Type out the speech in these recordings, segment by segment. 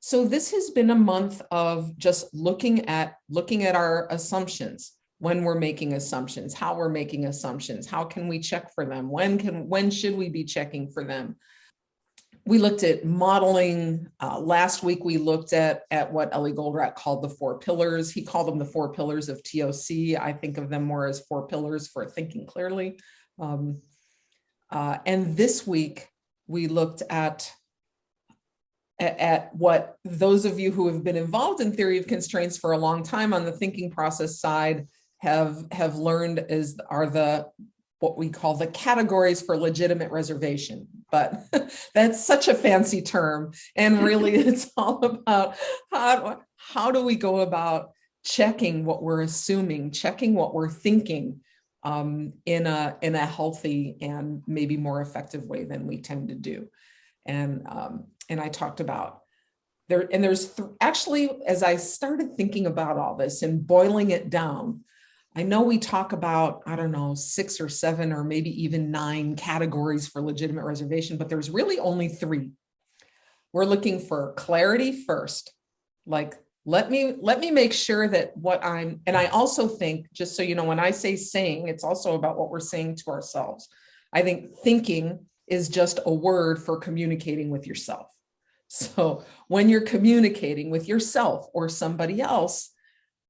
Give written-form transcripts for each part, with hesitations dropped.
So this has been a month of just looking at our assumptions, when we're making assumptions, how we're making assumptions, how can we check for them, when should we be checking for them. We looked at modeling. Last week, we looked at what Ellie Goldratt called the 4 pillars. He called them the 4 pillars of TOC. I think of them more as 4 pillars for thinking clearly. And this week, we looked at what those of you who have been involved in theory of constraints for a long time on the thinking process side have learned are what we call the categories for legitimate reservation. But that's such a fancy term. And really it's all about how do we go about checking what we're assuming, checking what we're thinking in a healthy and maybe more effective way than we tend to do. And I talked about actually, as I started thinking about all this and boiling it down, I know we talk about, 6 or 7 or maybe even 9 categories for legitimate reservation, but there's really only 3. We're looking for clarity first. Like, let me make sure that and I also think, just so you know, when I say saying, it's also about what we're saying to ourselves. I think thinking is just a word for communicating with yourself. So when you're communicating with yourself or somebody else,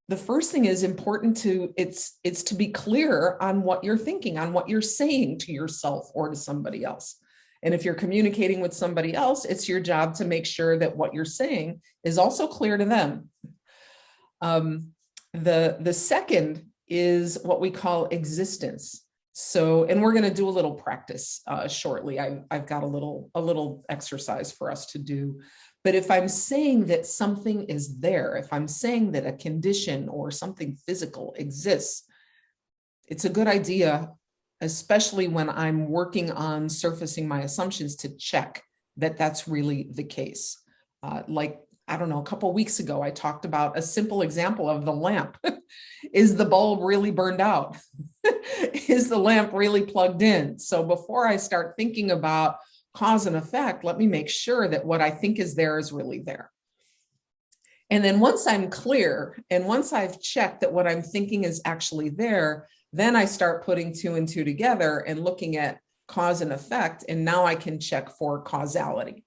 the first thing is important it's to be clear on what you're thinking, on what you're saying to yourself or to somebody else. And if you're communicating with somebody else, it's your job to make sure that what you're saying is also clear to them. The second is what we call existence. So, and we're going to do a little practice shortly. I've got a little exercise for us to do. But if I'm saying that something is there, if I'm saying that a condition or something physical exists, it's a good idea, especially when I'm working on surfacing my assumptions, to check that that's really the case. A couple of weeks ago, I talked about a simple example of the lamp. Is the bulb really burned out? Is the lamp really plugged in? So before I start thinking about cause and effect, let me make sure that what I think is there is really there. And then once I'm clear, and once I've checked that what I'm thinking is actually there, then I start putting 2 and 2 together and looking at cause and effect. And now I can check for causality.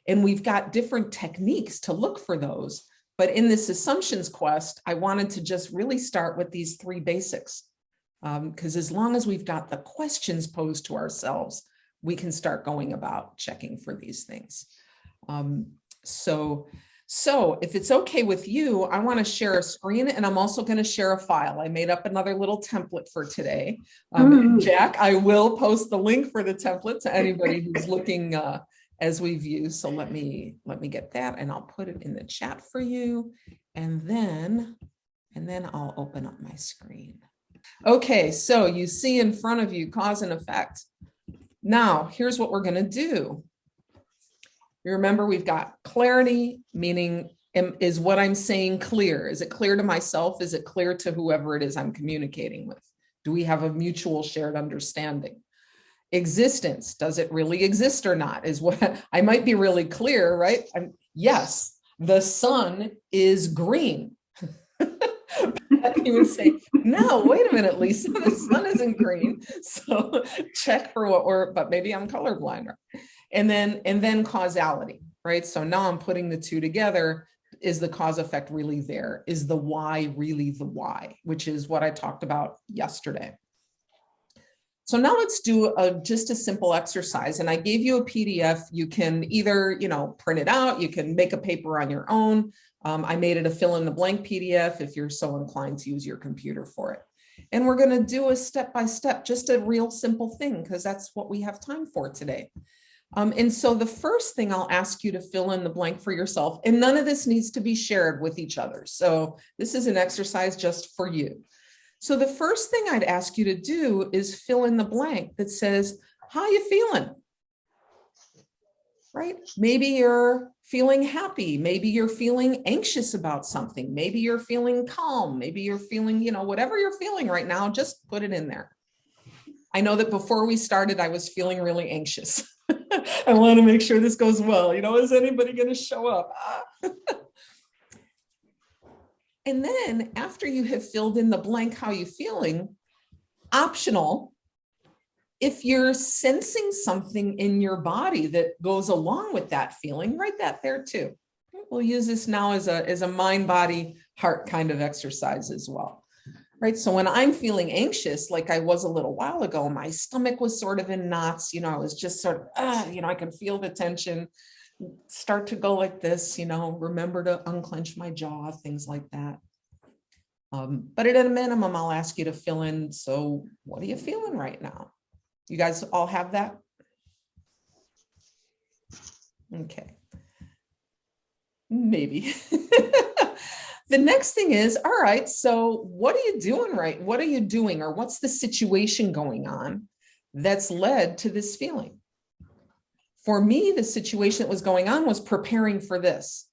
And we've got different techniques to look for those. But in this assumptions quest, I wanted to just really start with these 3 basics. Because as long as we've got the questions posed to ourselves, we can start going about checking for these things. So if it's okay with you, I want to share a screen, and I'm also going to share a file. I made up another little template for today. Jack, I will post the link for the template to anybody who's looking as we view. So let me get that, and I'll put it in the chat for you, and then I'll open up my screen. Okay, so you see in front of you cause and effect. Now, here's what we're going to do. You remember we've got clarity, meaning is what I'm saying clear? Is it clear to myself? Is it clear to whoever it is I'm communicating with? Do we have a mutual shared understanding? Existence, does it really exist or not? Is what I might be really clear, right? Yes, the sun is green. You would say, no, wait a minute, Lisa, the sun isn't green. So check for but maybe I'm colorblind. And then causality, right? So now I'm putting the 2 together. Is the cause effect really there? Is the why really the why, which is what I talked about yesterday. So now let's do just a simple exercise. And I gave you a PDF. You can either, print it out. You can make a paper on your own. I made it a fill in the blank PDF if you're so inclined to use your computer for it. And we're going to do a step-by-step, just a real simple thing, because that's what we have time for today. And so the first thing I'll ask you to fill in the blank for yourself, and none of this needs to be shared with each other. So this is an exercise just for you. So the first thing I'd ask you to do is fill in the blank that says, how you feeling? Right? Maybe you're feeling happy. Maybe you're feeling anxious about something. Maybe you're feeling calm. Maybe you're feeling, whatever you're feeling right now, just put it in there. I know that before we started, I was feeling really anxious. I want to make sure this goes well. Is anybody going to show up? And then after you have filled in the blank, how you feeling, optional, if you're sensing something in your body that goes along with that feeling, write that there too. We'll use this now as a mind, body, heart kind of exercise as well. Right. So when I'm feeling anxious, like I was a little while ago, my stomach was sort of in knots, I was just sort of, I can feel the tension start to go like this, remember to unclench my jaw, things like that. But at a minimum, I'll ask you to fill in. So what are you feeling right now? You guys all have that? Okay. Maybe. The next thing is, all right, so what are you doing right? What are you doing, or what's the situation going on that's led to this feeling? For me, the situation that was going on was preparing for this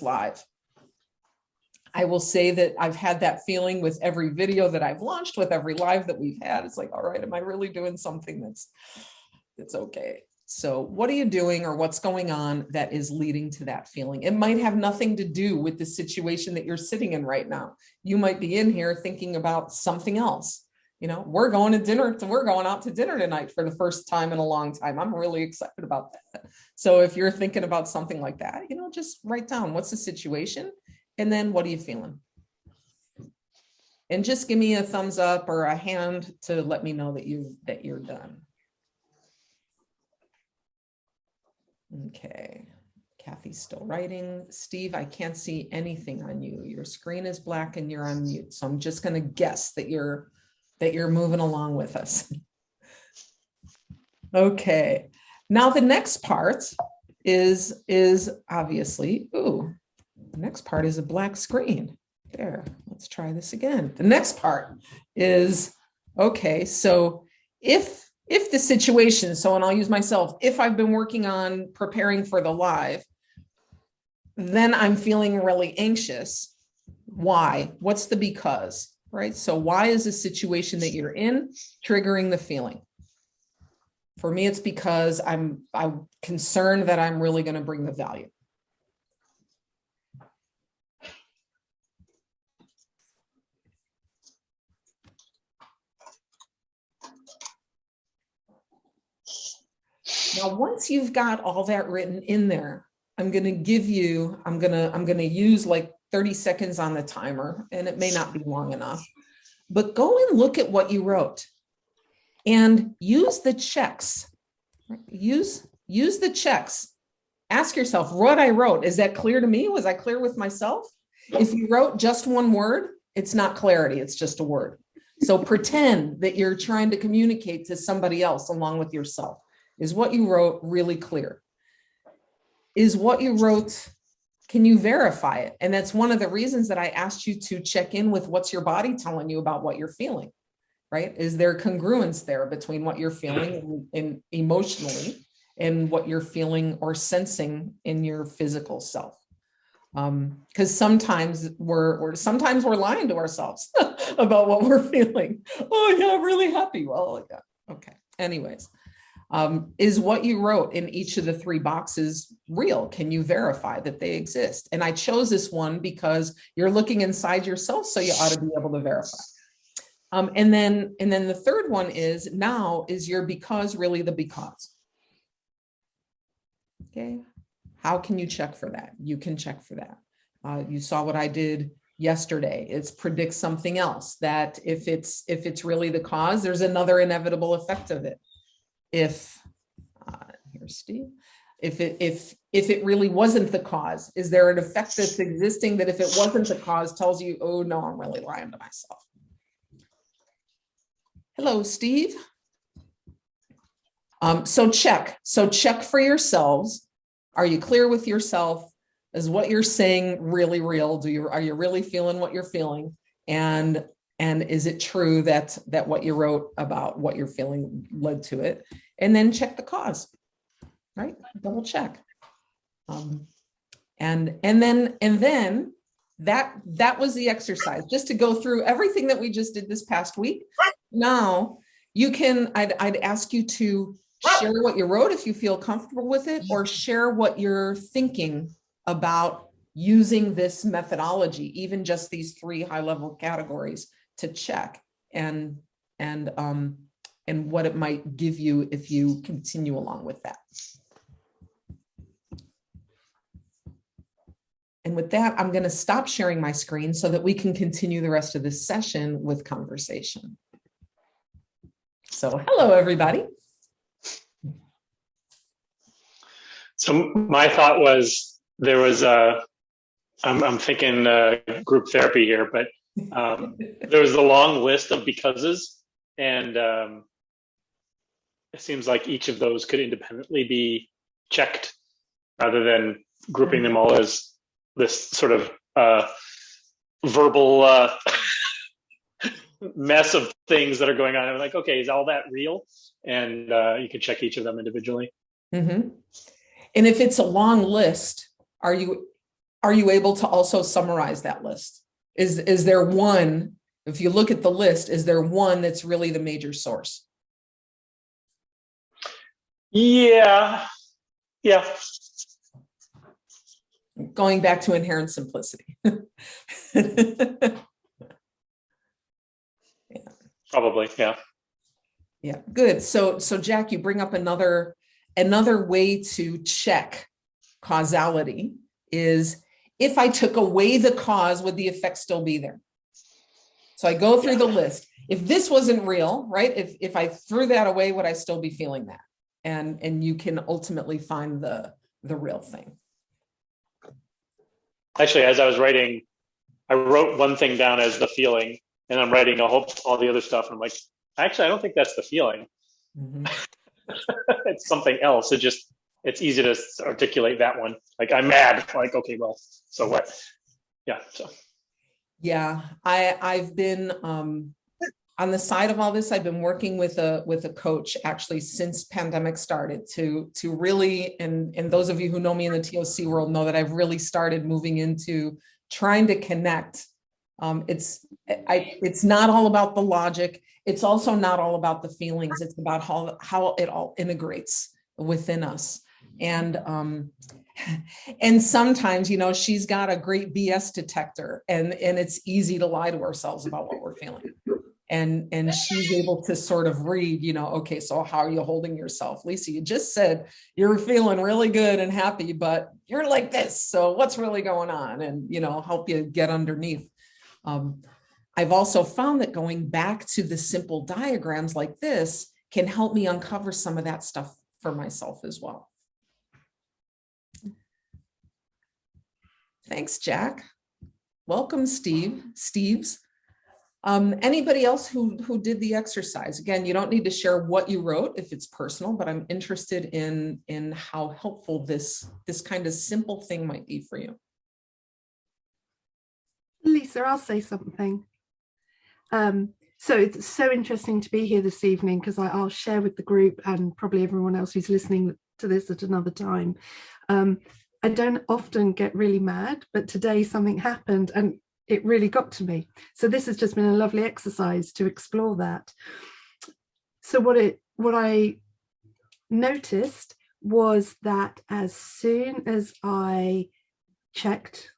live. I will say that I've had that feeling with every video that I've launched, with every live that we've had. It's like, all right, am I really doing something that's okay? So what are you doing, or what's going on that is leading to that feeling? It might have nothing to do with the situation that you're sitting in right now. You might be in here thinking about something else. We're going out to dinner tonight for the first time in a long time. I'm really excited about that. So if you're thinking about something like that, just write down what's the situation, and then what are you feeling? And just give me a thumbs up or a hand to let me know that you're done. Okay, Kathy's still writing. Steve, I can't see anything on you. Your screen is black and you're on mute. So I'm just going to guess that you're moving along with us. Okay, now the next part is obviously, the next part is a black screen. There, let's try this again. The next part is, okay, so if the situation, and I'll use myself, if I've been working on preparing for the live, then I'm feeling really anxious. Why? What's the because, right? So why is the situation that you're in triggering the feeling? For me, it's because I'm concerned that I'm really going to bring the value. Now, once you've got all that written in there, I'm going to use like 30 seconds on the timer, and it may not be long enough, but go and look at what you wrote and use the checks. Use the checks. Ask yourself, what I wrote, is that clear to me? Was I clear with myself? If you wrote just one word, it's not clarity, it's just a word. So pretend that you're trying to communicate to somebody else along with yourself. Is what you wrote really clear? Is what you wrote, can you verify it? And that's one of the reasons that I asked you to check in with what's your body telling you about what you're feeling, right? Is there congruence there between what you're feeling in emotionally and what you're feeling or sensing in your physical self? Because sometimes we're lying to ourselves about what we're feeling. Oh yeah, I'm really happy. Well, yeah, okay. Anyways. Is what you wrote in each of the three boxes real? Can you verify that they exist? And I chose this one because you're looking inside yourself, so you ought to be able to verify. And then the third one is, now is your because really the because? Okay. How can you check for that? You can check for that. You saw what I did yesterday. It's predict something else, that if it's really the cause, there's another inevitable effect of it. Here's Steve, if it really wasn't the cause, is there an effect that's existing that if it wasn't the cause tells you, oh no, I'm really lying to myself? Hello, Steve. So check for yourselves. Are you clear with yourself? Is what you're saying really real? Are you really feeling what you're feeling? And is it true that what you wrote about what you're feeling led to it? And then check the cause, right? Double check. And then that was the exercise, just to go through everything that we just did this past week. Now you can, I'd ask you to share what you wrote if you feel comfortable with it, or share what you're thinking about using this methodology, even just these 3 high-level categories to check and what it might give you if you continue along with that. And with that, I'm going to stop sharing my screen so that we can continue the rest of this session with conversation. So hello, everybody. So my thought was there was I'm thinking group therapy here, but there was a long list of becauses, and it seems like each of those could independently be checked rather than grouping them all as this sort of verbal mess of things that are going on. I'm like, okay, is all that real? And you could check each of them individually. Mm-hmm. And if it's a long list, are you able to also summarize that list? Is there one, if you look at the list, is there one that's really the major source? Yeah. Going back to inherent simplicity. Probably, yeah. Yeah, good. So Jack, you bring up another way to check causality is, if I took away the cause, would the effect still be there? So I go through the list. If this wasn't real, right? If I threw that away, would I still be feeling that? And you can ultimately find the real thing. Actually, as I was writing, I wrote one thing down as the feeling, and I'm writing all the other stuff. And I'm like, actually, I don't think that's the feeling. Mm-hmm. It's something else. It's easy to articulate that one. Like, I'm mad. Like, okay, well, so what? Yeah. So. Yeah, I've been on the side of all this. I've been working with a coach actually since pandemic started to really, and those of you who know me in the TOC world know that I've really started moving into trying to connect. It's not all about the logic. It's also not all about the feelings. It's about how it all integrates within us. And sometimes, she's got a great BS detector, and it's easy to lie to ourselves about what we're feeling. And she's able to sort of read, okay, so how are you holding yourself? Lisa, you just said you're feeling really good and happy, but you're like this. So what's really going on? And, help you get underneath. I've also found that going back to the simple diagrams like this can help me uncover some of that stuff for myself as well. Thanks, Jack. Welcome, Steves. Anybody else who did the exercise? Again, you don't need to share what you wrote if it's personal, but I'm interested in how helpful this kind of simple thing might be for you. Lisa, I'll say something. So it's so interesting to be here this evening, because I'll share with the group and probably everyone else who's listening to this at another time. I don't often get really mad, but today something happened and it really got to me. So this has just been a lovely exercise to explore that. So what I noticed was that as soon as I checked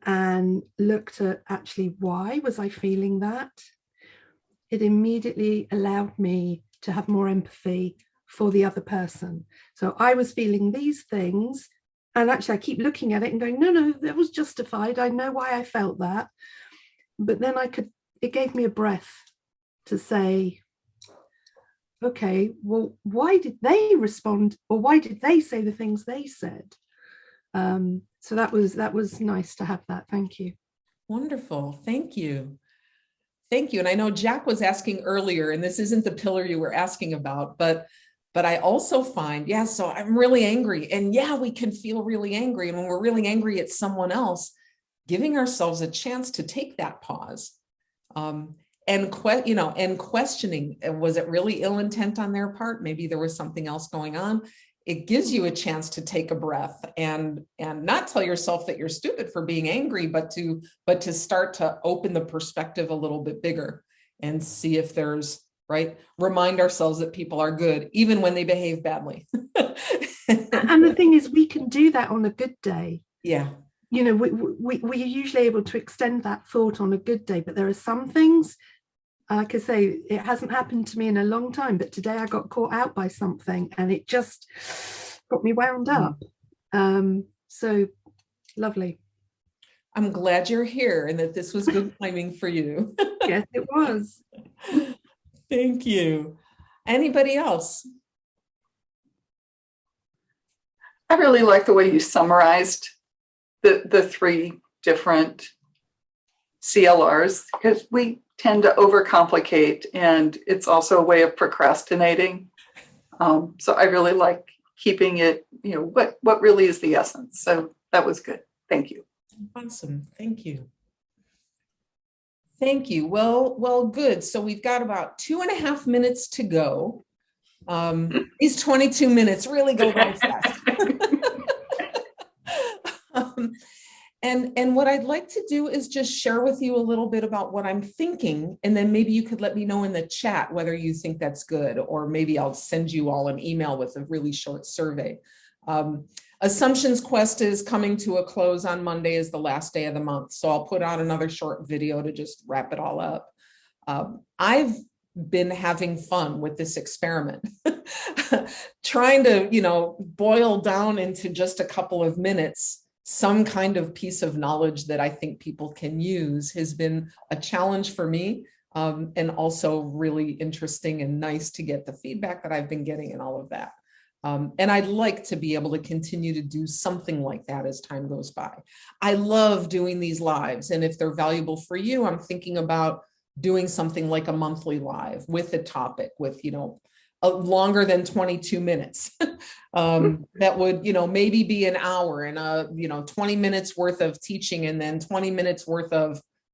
and looked at actually why was I feeling that, it immediately allowed me to have more empathy for the other person. So I was feeling these things, and actually I keep looking at it and going, no, that was justified. I know why I felt that. But then it gave me a breath to say, okay, well, why did they respond, or why did they say the things they said? So that was nice to have that. Thank you. Wonderful. Thank you. Thank you. And I know Jack was asking earlier, and this isn't the pillar you were asking about, but I also find, so I'm really angry. And we can feel really angry. And when we're really angry at someone else, giving ourselves a chance to take that pause and questioning, was it really ill intent on their part? Maybe there was something else going on. It gives you a chance to take a breath and not tell yourself that you're stupid for being angry, but to start to open the perspective a little bit bigger and see if there's right? Remind ourselves that people are good, even when they behave badly. And the thing is, we can do that on a good day. Yeah. You know, we're usually able to extend that thought on a good day, but there are some things, like I say, it hasn't happened to me in a long time, but today I got caught out by something and it just got me wound up. So lovely. I'm glad you're here and that this was good timing for you. Yes, it was. Thank you. Anybody else? I really like the way you summarized the three different CLRs, because we tend to overcomplicate, and it's also a way of procrastinating. So I really like keeping it, you know, what really is the essence. So that was good. Thank you. Awesome. Thank you. Thank you. Well, good. So we've got about 2.5 minutes to go. These 22 minutes really go by fast. And what I'd like to do is just share with you a little bit about what I'm thinking, and then maybe you could let me know in the chat whether you think that's good, or maybe I'll send you all an email with a really short survey. Assumptions Quest is coming to a close on Monday, is the last day of the month. So I'll put out another short video to just wrap it all up. I've been having fun with this experiment, trying to, you know, boil down into just a couple of minutes some kind of piece of knowledge that I think people can use has been a challenge for me, and also really interesting and nice to get the feedback that I've been getting and all of that. And I'd like to be able to continue to do something like that as time goes by. I love doing these lives, and if they're valuable for you, I'm thinking about doing something like a monthly live with a topic with, you know, longer than 22 minutes. That would, you know, maybe be an hour and you know, 20 minutes worth of teaching, and then 20 minutes worth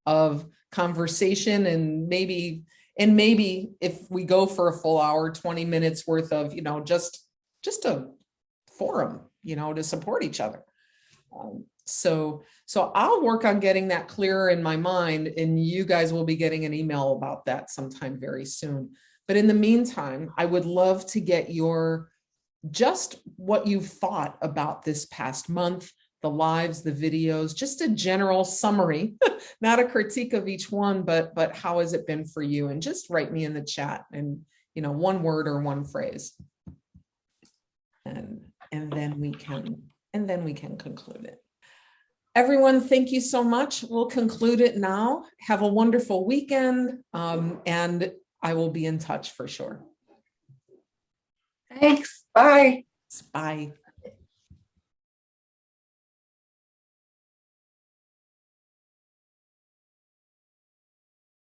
of conversation, and maybe if we go for a full hour, 20 minutes worth of, you know, just a forum, you know, to support each other. So I'll work on getting that clearer in my mind, and you guys will be getting an email about that sometime very soon. But in the meantime, I would love to get just what you've thought about this past month, the lives, the videos, just a general summary, not a critique of each one, but how has it been for you? And just write me in the chat, and, you know, one word or one phrase. And then we can conclude it. Everyone, thank you so much. We'll conclude it now. Have a wonderful weekend, and I will be in touch for sure. Thanks. Bye. Bye.